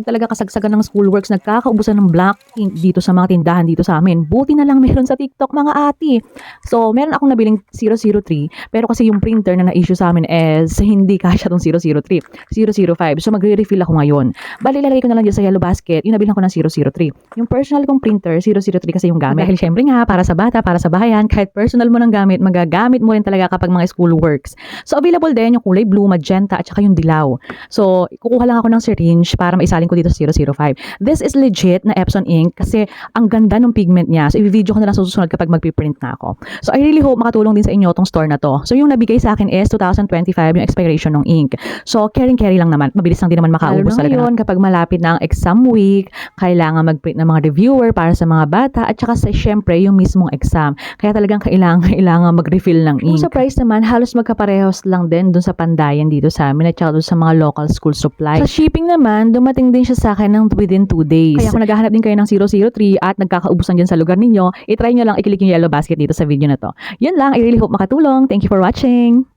Talaga kasagsagan ng schoolworks, nagkakaubusan ng black ink dito sa mga tindahan dito sa amin. Buti na lang meron sa TikTok mga ati. So, meron akong nabiling 003, pero kasi yung printer na na-issue sa amin is hindi kasya tong 003, 005. So, magre-refill ako ngayon. Bali, lalagay ko na lang dyan sa yellow basket, yung nabilhan ko ng 003. Yung personal kong printer, 003 kasi yung gamit. Dahil syempre nga, para sa bata, para sa bahayan, kahit personal mo ng gamit, magagamit mo rin talaga kapag mga schoolworks. So, available din yung kulay blue, magenta, at saka yung dilaw. So, kukuha lang ako ng syringe para maisalin ko dito sa 005. This is legit na Epson ink kasi ang ganda ng pigment niya. So, i-video ko na lang sa susunod kapag magpiprint na ako. So, I really hope makatulong din sa inyo tong store na to. So, yung nabigay sa akin is 2025 yung expiration ng ink. So, carry lang naman. Mabilis lang din naman makaubos talaga. Ngayon, kapag malapit na ang exam week, kailangan mag-print ng mga reviewer para sa mga bata at saka sa syempre yung mismong exam. Kaya talagang kailangan mag-refill ng ink. Kung sa price naman, halos magkaparehos lang din dun sa Pandayan dito sa amin at saka dun sa mga local school supplies. Sa shipping naman, dumating din siya sa akin ng within 2 days. Kaya kung naghahanap din kayo ng 003 at nagkakaubusan dyan sa lugar ninyo, itry nyo lang i-click yung yellow basket dito sa video na to. Yun lang, I really hope makatulong. Thank you for watching!